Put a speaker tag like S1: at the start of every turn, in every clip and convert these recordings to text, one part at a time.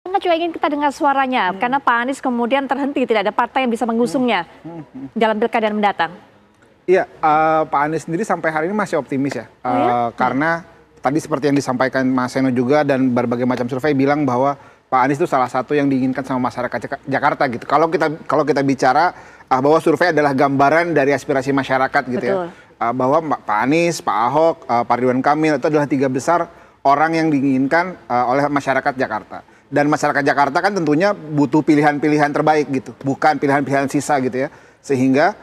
S1: Sangat juga ingin kita dengar suaranya, karena Pak Anies kemudian terhenti, tidak ada partai yang bisa mengusungnya dalam pilkada mendatang.
S2: Iya, Pak Anies sendiri sampai hari ini masih optimis ya, karena tadi seperti yang disampaikan Mas Seno juga dan berbagai macam survei bilang bahwa Pak Anies itu salah satu yang diinginkan sama masyarakat Jakarta gitu. Kalau kita bicara bahwa survei adalah gambaran dari aspirasi masyarakat gitu. Betul. Ya, bahwa Pak Anies, Pak Ahok, Pak Ridwan Kamil itu adalah 3 besar orang yang diinginkan oleh masyarakat Jakarta. Dan masyarakat Jakarta kan tentunya butuh pilihan-pilihan terbaik gitu, bukan pilihan-pilihan sisa gitu ya. Sehingga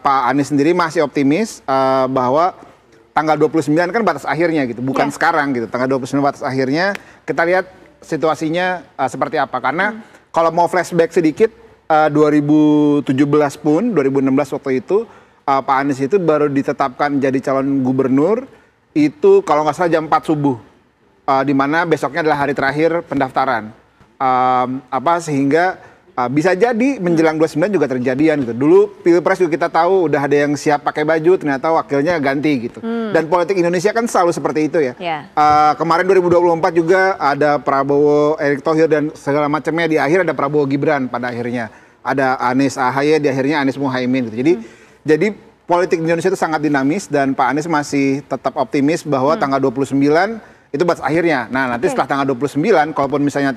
S2: Pak Anies sendiri masih optimis bahwa tanggal 29 kan batas akhirnya gitu, bukan sekarang gitu. Tanggal 29 batas akhirnya, kita lihat situasinya seperti apa. Karena kalau mau flashback sedikit, 2017 pun, 2016 waktu itu, Pak Anies itu baru ditetapkan jadi calon gubernur, itu kalau nggak salah jam 4 subuh. Di mana besoknya adalah hari terakhir pendaftaran. Sehingga bisa jadi menjelang 29 juga terjadian gitu. Dulu Pilpres juga kita tahu udah ada yang siap pakai baju, ternyata wakilnya ganti gitu. Dan politik Indonesia kan selalu seperti itu ya. Kemarin 2024 juga ada Prabowo, Erick Thohir dan segala macamnya, di akhir ada Prabowo Gibran pada akhirnya. Ada Anies Ahaye, di akhirnya Anies Muhaimin gitu. Jadi politik Indonesia itu sangat dinamis dan Pak Anies masih tetap optimis bahwa tanggal 29 itu batas akhirnya. Nah, nanti setelah tanggal 29, kalaupun misalnya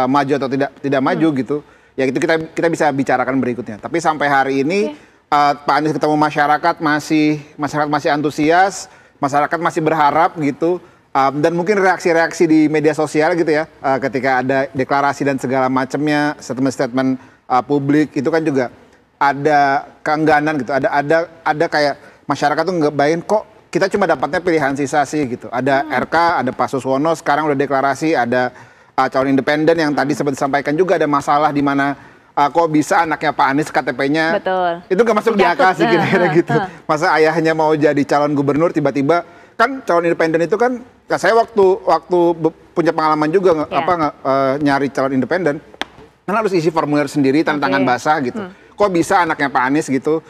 S2: maju atau tidak maju gitu, ya itu kita bisa bicarakan berikutnya. Tapi sampai hari ini Pak Anies ketemu masyarakat masih antusias, masyarakat masih berharap gitu, dan mungkin reaksi-reaksi di media sosial gitu ya, ketika ada deklarasi dan segala macamnya, statement-statement publik itu kan juga ada keengganan gitu, ada kayak masyarakat tuh nggak bayangin kok kita cuma dapatnya pilihan sisa sih gitu. Ada RK, ada Pak Suswono, sekarang udah deklarasi, ada calon independen yang tadi sempat disampaikan juga ada masalah di mana kok bisa anaknya Pak Anies KTP-nya itu nggak masuk di akal sih kira-kira gitu. Masa ayahnya mau jadi calon gubernur tiba-tiba, kan calon independen itu kan, saya waktu punya pengalaman juga nyari calon independen, kan harus isi formulir sendiri, tanda tangan basah gitu. Kok bisa anaknya Pak Anies gitu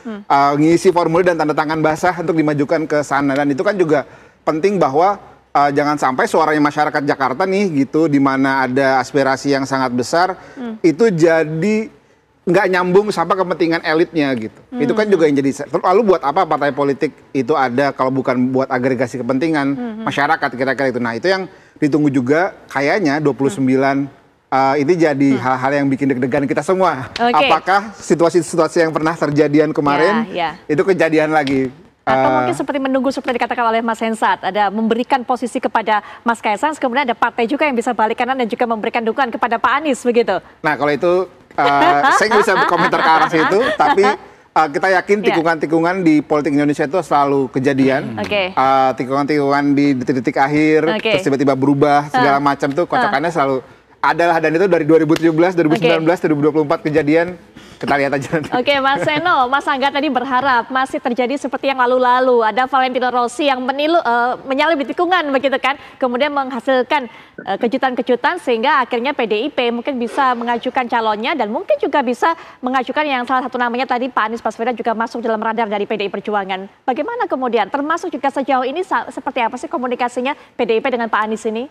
S2: ngisi formulir dan tanda tangan basah untuk dimajukan ke sana. Dan itu kan juga penting bahwa jangan sampai suaranya masyarakat Jakarta nih gitu, di mana ada aspirasi yang sangat besar, itu jadi nggak nyambung sama kepentingan elitnya gitu. Itu kan juga yang jadi, lalu buat apa partai politik itu ada kalau bukan buat agregasi kepentingan masyarakat kira-kira itu. Nah itu yang ditunggu juga kayaknya 29 ini jadi hal-hal yang bikin deg-degan kita semua. Apakah situasi-situasi yang pernah terjadian kemarin itu kejadian lagi?
S1: Atau mungkin seperti menunggu seperti dikatakan oleh Mas Hensat, ada memberikan posisi kepada Mas Kaisang, kemudian ada partai juga yang bisa balik kanan dan juga memberikan dukungan kepada Pak Anies begitu.
S2: Nah kalau itu saya nggak bisa berkomentar ke arah situ, tapi kita yakin tikungan-tikungan di politik Indonesia itu selalu kejadian. Tikungan-tikungan di detik-detik akhir, terus tiba-tiba berubah segala macam tuh kocokannya selalu adalah, dan itu dari 2017, 2019, 2024 kejadian, kita lihat aja nanti.
S1: Mas Seno, Mas Angga tadi berharap masih terjadi seperti yang lalu-lalu, ada Valentino Rossi yang menyalip di tikungan begitu kan, kemudian menghasilkan kejutan-kejutan sehingga akhirnya PDIP mungkin bisa mengajukan calonnya dan mungkin juga bisa mengajukan yang salah satu namanya tadi Pak Anies Baswedan juga masuk dalam radar dari PDI Perjuangan. Bagaimana kemudian, termasuk juga sejauh ini seperti apa sih komunikasinya PDIP dengan Pak Anies ini?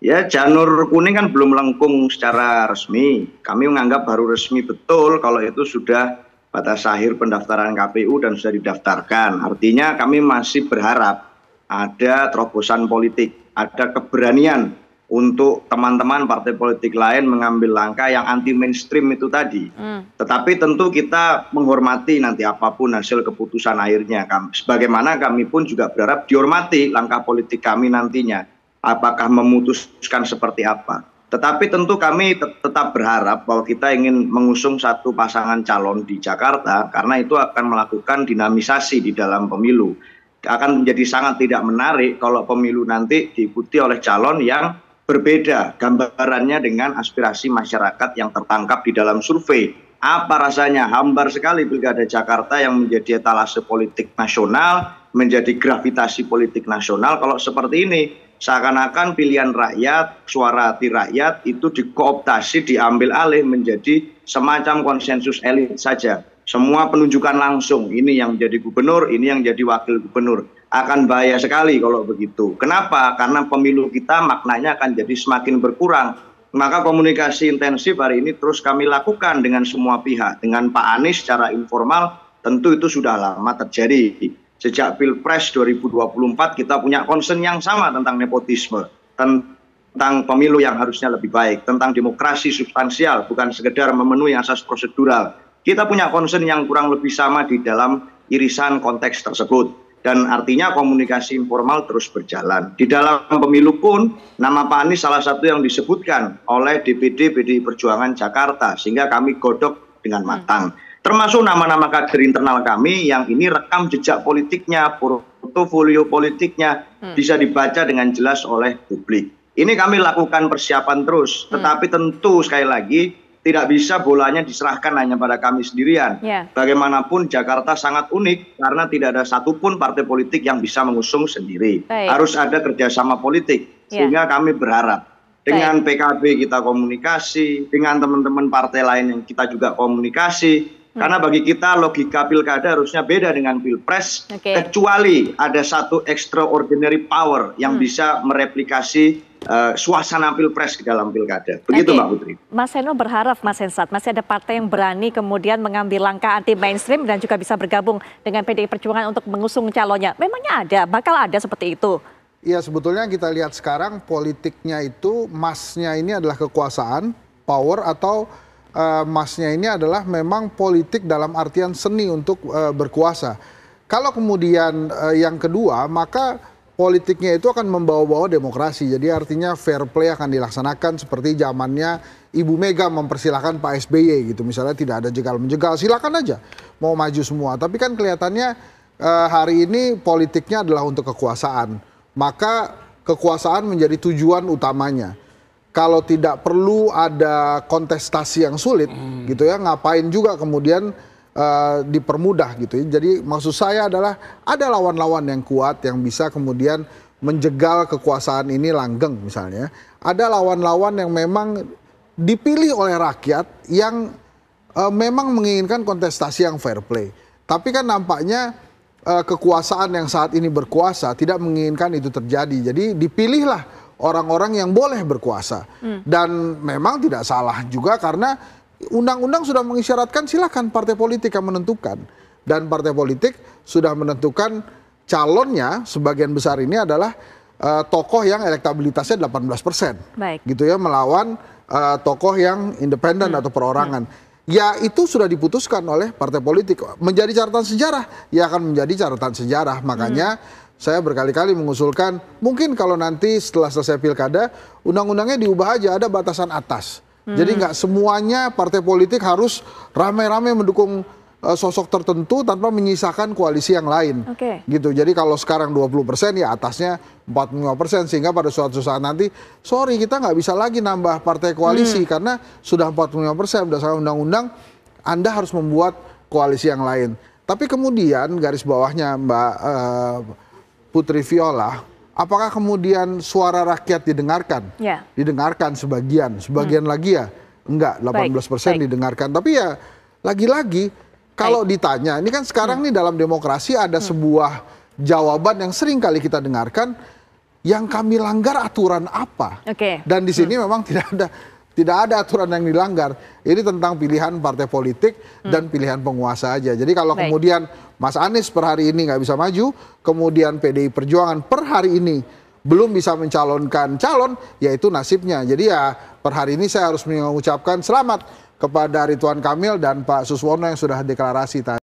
S3: Ya, janur kuning kan belum melengkung secara resmi. Kami menganggap baru resmi betul kalau itu sudah batas akhir pendaftaran KPU dan sudah didaftarkan. Artinya kami masih berharap ada terobosan politik, ada keberanian untuk teman-teman partai politik lain mengambil langkah yang anti mainstream itu tadi. Tetapi tentu kita menghormati nanti apapun hasil keputusan akhirnya. Sebagaimana kami pun juga berharap dihormati langkah politik kami nantinya. Apakah memutuskan seperti apa. Tetapi tentu kami tetap berharap bahwa kita ingin mengusung satu pasangan calon di Jakarta, karena itu akan melakukan dinamisasi di dalam pemilu. Akan menjadi sangat tidak menarik kalau pemilu nanti diikuti oleh calon yang berbeda gambarannya dengan aspirasi masyarakat yang tertangkap di dalam survei. Apa rasanya hambar sekali Pilkada Jakarta yang menjadi etalase politik nasional, menjadi gravitasi politik nasional kalau seperti ini. Seakan-akan pilihan rakyat, suara hati rakyat itu dikooptasi, diambil alih menjadi semacam konsensus elit saja. Semua penunjukan langsung, ini yang menjadi gubernur, ini yang jadi wakil gubernur. akan bahaya sekali kalau begitu. Kenapa? Karena pemilu kita maknanya akan jadi semakin berkurang. Maka komunikasi intensif hari ini terus kami lakukan dengan semua pihak. Dengan Pak Anies secara informal tentu itu sudah lama terjadi. Sejak Pilpres 2024 kita punya concern yang sama tentang nepotisme, tentang pemilu yang harusnya lebih baik, tentang demokrasi substansial, bukan sekedar memenuhi asas prosedural. Kita punya concern yang kurang lebih sama di dalam irisan konteks tersebut. Dan artinya komunikasi informal terus berjalan. Di dalam pemilu pun nama Pak Anies salah satu yang disebutkan oleh DPD PDI Perjuangan Jakarta, sehingga kami godok dengan matang. Termasuk nama-nama kader internal kami yang ini rekam jejak politiknya, portofolio politiknya bisa dibaca dengan jelas oleh publik. Ini kami lakukan persiapan terus, tetapi tentu sekali lagi tidak bisa bolanya diserahkan hanya pada kami sendirian. Bagaimanapun Jakarta sangat unik karena tidak ada satupun partai politik yang bisa mengusung sendiri. Harus ada kerjasama politik. Sehingga kami berharap dengan PKB kita komunikasi, dengan teman-teman partai lain yang kita juga komunikasi. Karena bagi kita logika pilkada harusnya beda dengan pilpres, kecuali ada satu extraordinary power yang bisa mereplikasi suasana pilpres di dalam pilkada. Begitu Mbak Putri.
S1: Mas Seno berharap, Mas Hensat, masih ada partai yang berani kemudian mengambil langkah anti mainstream dan juga bisa bergabung dengan PDI Perjuangan untuk mengusung calonnya. Memangnya ada, bakal ada seperti itu?
S4: Iya, sebetulnya kita lihat sekarang politiknya itu masnya ini adalah kekuasaan, power, atau masnya ini adalah memang politik dalam artian seni untuk berkuasa. Kalau kemudian yang kedua, maka politiknya itu akan membawa-bawa demokrasi. Jadi artinya fair play akan dilaksanakan seperti zamannya Ibu Mega mempersilahkan Pak SBY gitu. Misalnya tidak ada jegal-menjegal, silakan aja mau maju semua. Tapi kan kelihatannya hari ini politiknya adalah untuk kekuasaan. Maka kekuasaan menjadi tujuan utamanya. Kalau tidak perlu ada kontestasi yang sulit gitu ya, ngapain juga kemudian dipermudah gitu. Jadi maksud saya adalah ada lawan-lawan yang kuat yang bisa kemudian menjegal kekuasaan ini langgeng misalnya. Ada lawan-lawan yang memang dipilih oleh rakyat yang memang menginginkan kontestasi yang fair play. Tapi kan nampaknya kekuasaan yang saat ini berkuasa tidak menginginkan itu terjadi. Jadi dipilihlah orang-orang yang boleh berkuasa. Dan memang tidak salah juga karena undang-undang sudah mengisyaratkan silakan partai politik yang menentukan. Dan partai politik sudah menentukan calonnya sebagian besar ini adalah tokoh yang elektabilitasnya 18%. Gitu ya, melawan tokoh yang independen atau perorangan. Ya itu sudah diputuskan oleh partai politik. Menjadi catatan sejarah, ya akan menjadi catatan sejarah. Makanya saya berkali-kali mengusulkan mungkin kalau nanti setelah selesai pilkada, undang-undangnya diubah aja, ada batasan atas. Jadi nggak semuanya partai politik harus ramai-ramai mendukung sosok tertentu tanpa menyisakan koalisi yang lain. Gitu. Jadi kalau sekarang 20% ya atasnya 45%, sehingga pada suatu saat nanti sorry kita nggak bisa lagi nambah partai koalisi karena sudah 45% berdasarkan undang-undang, Anda harus membuat koalisi yang lain. Tapi kemudian garis bawahnya Mbak Putri Viola, apakah kemudian suara rakyat didengarkan? Didengarkan sebagian lagi ya enggak, 18% didengarkan. Tapi ya lagi-lagi kalau ditanya, ini kan sekarang nih dalam demokrasi ada sebuah jawaban yang sering kali kita dengarkan, yang kami langgar aturan apa? Dan di sini memang tidak ada aturan yang dilanggar. Ini tentang pilihan partai politik dan pilihan penguasa aja. Jadi kalau kemudian Mas Anies per hari ini nggak bisa maju, kemudian PDI Perjuangan per hari ini belum bisa mencalonkan calon, yaitu nasibnya. Jadi ya per hari ini saya harus mengucapkan selamat kepada Ridwan Kamil dan Pak Suswono yang sudah deklarasi tadi.